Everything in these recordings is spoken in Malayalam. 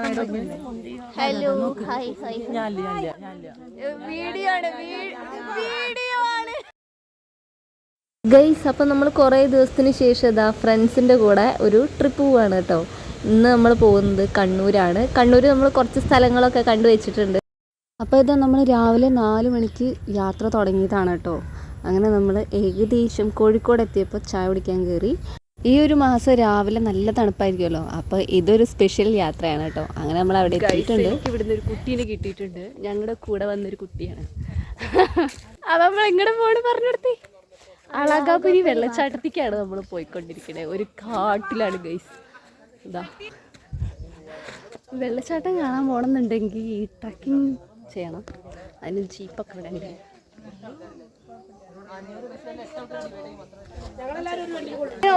ഹലോ ഹായ് ഹായ് വീഡിയോ ആണ് ഗൈസ്. അപ്പം നമ്മൾ കുറേ ദിവസത്തിന് ശേഷം ഇതാ ഫ്രണ്ട്സിൻ്റെ കൂടെ ഒരു ട്രിപ്പ് പോവാണ് കേട്ടോ. ഇന്ന് നമ്മൾ പോകുന്നത് കണ്ണൂരാണ്. കണ്ണൂർ നമ്മൾ കുറച്ച് സ്ഥലങ്ങളൊക്കെ കണ്ടുവച്ചിട്ടുണ്ട്. അപ്പോൾ ഇതാ നമ്മൾ രാവിലെ 4 മണിക്ക് യാത്ര തുടങ്ങിയതാണ് കേട്ടോ. അങ്ങനെ നമ്മൾ ഏകദേശം കോഴിക്കോട് എത്തിയപ്പോൾ ചായ കുടിക്കാൻ കയറി. ഈ ഒരു മാസം രാവിലെ നല്ല തണുപ്പായിരിക്കുമല്ലോ, അപ്പോൾ ഇതൊരു സ്പെഷ്യൽ യാത്രയാണ് കേട്ടോ. അങ്ങനെ നമ്മൾ അവിടെ എത്തിയിട്ടുണ്ട്. ഇവിടുന്ന് ഒരു കുട്ടീനെ കിട്ടിയിട്ടുണ്ട്. ഞങ്ങളുടെ കൂടെ വന്നൊരു കുട്ടിയാണ്. അത് നമ്മൾ എങ്ങനെ പോണ് പറഞ്ഞെടുത്തി. അളകാപുരി വെള്ളച്ചാട്ടത്തേക്കാണ് നമ്മൾ പോയിക്കൊണ്ടിരിക്കുന്നത്. ഒരു കാട്ടിലാണ് ഗൈസ്. ഇതാ വെള്ളച്ചാട്ടം കാണാൻ പോകണമെന്നുണ്ടെങ്കിൽ ഈ ട്രക്കിങ് ചെയ്യണം. അതിന് ജീപ്പൊക്കെ ഇവിടെ ഉണ്ട്.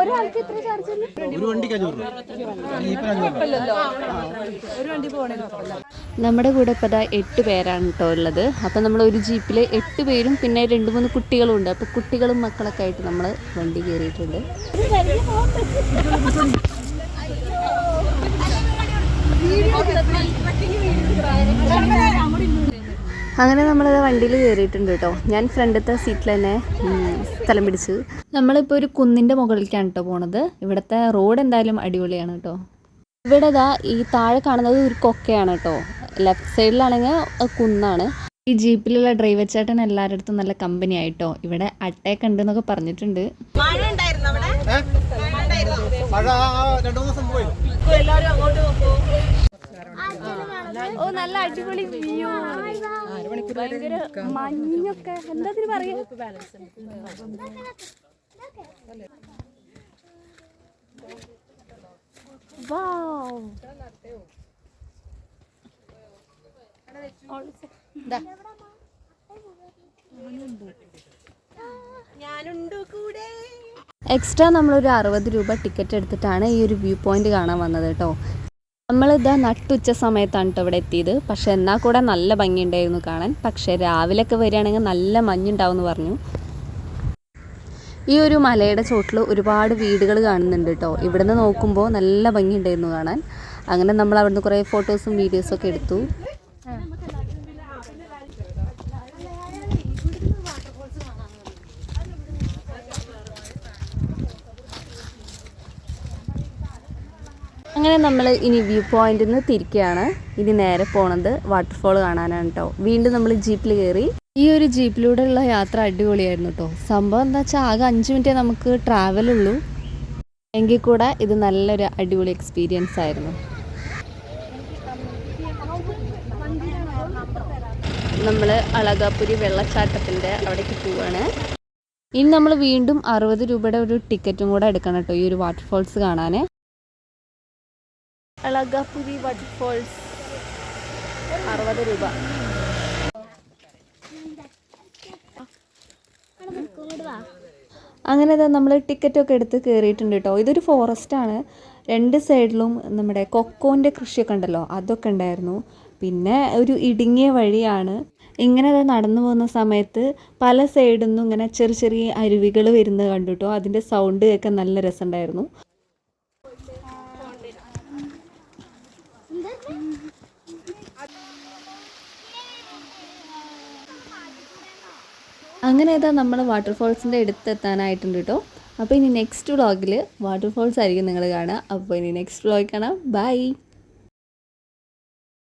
ഒരാൾക്ക് എത്ര ചാർജ്? നമ്മുടെ കൂടെ ഇപ്പോൾ 8 പേരാണ് കേട്ടോ ഉള്ളത്. അപ്പം നമ്മൾ ഒരു ജീപ്പിൽ 8 പേരും പിന്നെ 2-3 കുട്ടികളും ഉണ്ട്. അപ്പോൾ കുട്ടികളും മക്കളൊക്കെ ആയിട്ട് നമ്മൾ വണ്ടി കയറിയിട്ടുണ്ട്. അങ്ങനെ നമ്മളത് വണ്ടിയിൽ കയറിയിട്ടുണ്ട് കേട്ടോ. ഞാൻ ഫ്രണ്ടത്തെ സീറ്റിൽ തന്നെ സ്ഥലം പിടിച്ചു. നമ്മളിപ്പോൾ ഒരു കുന്നിൻ്റെ മുകളിലേക്കാണ് കേട്ടോ പോണത്. ഇവിടുത്തെ റോഡ് എന്തായാലും അടിപൊളിയാണ് കേട്ടോ. ഇവിടെ ഈ താഴെ കാണുന്നത് ഒരു കൊക്കയാണ് കേട്ടോ. ലെഫ്റ്റ് സൈഡിലാണെങ്കിൽ കുന്നാണ്. ഈ ജീപ്പിലുള്ള ഡ്രൈവർ ചേട്ടൻ എല്ലാവരുടെ അടുത്തും നല്ല കമ്പനി ആയിട്ടോ. ഇവിടെ അട്ടയൊക്കെ ഉണ്ട് എന്നൊക്കെ പറഞ്ഞിട്ടുണ്ട്. ഓ നല്ല അടിപൊളി വ്യൂ. ഭയങ്കര മഞ്ഞൊക്കെ എന്താ പറയാ. എക്സ്ട്രാ നമ്മളൊരു 60 രൂപ ടിക്കറ്റ് എടുത്തിട്ടാണ് ഈ ഒരു വ്യൂ പോയിന്റ് കാണാൻ വന്നത് കേട്ടോ. നമ്മളിതാ നട്ടുച്ച സമയത്താണ് കേട്ടോ ഇവിടെ എത്തിയത്. പക്ഷെ എന്നാൽ കൂടെ നല്ല ഭംഗിയുണ്ടായിരുന്നു കാണാൻ. പക്ഷേ രാവിലെയൊക്കെ വരികയാണെങ്കിൽ നല്ല മഞ്ഞുണ്ടാവും എന്ന് പറഞ്ഞു. ഈ ഒരു മലയുടെ ചോട്ടിൽ ഒരുപാട് വീടുകൾ കാണുന്നുണ്ട് കേട്ടോ. ഇവിടുന്ന് നോക്കുമ്പോൾ നല്ല ഭംഗിയുണ്ടായിരുന്നു കാണാൻ. അങ്ങനെ നമ്മൾ അവിടുന്ന് കുറേ ഫോട്ടോസും വീഡിയോസും ഒക്കെ എടുത്തു. അങ്ങനെ നമ്മൾ ഇനി വ്യൂ പോയിന്റിൽ നിന്ന് തിരിക്കുകയാണ്. ഇനി നേരെ പോണത് വാട്ടർഫോൾ കാണാനാണ് കേട്ടോ. വീണ്ടും നമ്മൾ ജീപ്പിൽ കയറി. ഈ ഒരു ജീപ്പിലൂടെയുള്ള യാത്ര അടിപൊളിയായിരുന്നു കേട്ടോ. സംഭവം എന്താ വെച്ചാൽ ആകെ 5 മിനിറ്റേ നമുക്ക് ട്രാവലുള്ളൂ. എങ്കിൽ കൂടെ ഇത് നല്ലൊരു അടിപൊളി എക്സ്പീരിയൻസ് ആയിരുന്നു. നമ്മൾ അളകാപുരി വെള്ളച്ചാട്ടത്തിൻ്റെ അവിടേക്ക് പോവാണ്. ഇനി നമ്മൾ വീണ്ടും 60 രൂപയുടെ ഒരു ടിക്കറ്റും കൂടെ എടുക്കണം കേട്ടോ ഈ ഒരു വാട്ടർഫോൾസ് കാണാൻ. അളകാപുരി വാട്ടർഫോൾസ് 60 രൂപ. അങ്ങനെ നമ്മൾ ടിക്കറ്റൊക്കെ എടുത്ത് കയറിയിട്ടുണ്ട് കേട്ടോ. ഇതൊരു ഫോറസ്റ്റാണ്. 2 സൈഡിലും നമ്മുടെ കൊക്കോൻ്റെ കൃഷിയൊക്കെ ഉണ്ടല്ലോ, അതൊക്കെ ഉണ്ടായിരുന്നു. പിന്നെ ഒരു ഇടുങ്ങിയ വഴിയാണ്. ഇങ്ങനെ നടന്നു പോകുന്ന സമയത്ത് പല സൈഡിൽ നിന്നും ഇങ്ങനെ ചെറിയ ചെറിയ അരുവികൾ വരുന്നത് കണ്ടു കേട്ടോ. അതിൻ്റെ സൗണ്ട് കേൾക്കാൻ നല്ല രസമുണ്ടായിരുന്നു. അങ്ങനെ നമ്മൾ വാട്ടർഫോൾസിൻ്റെ അടുത്തെത്താനായിട്ടുണ്ട് കേട്ടോ. അപ്പോൾ ഇനി നെക്സ്റ്റ് വ്ളോഗിൽ വാട്ടർഫോൾസ് ആയിരിക്കും നിങ്ങൾ കാണുക. അപ്പോൾ ഇനി നെക്സ്റ്റ് വ്ളോഗ് കാണാം. ബൈ.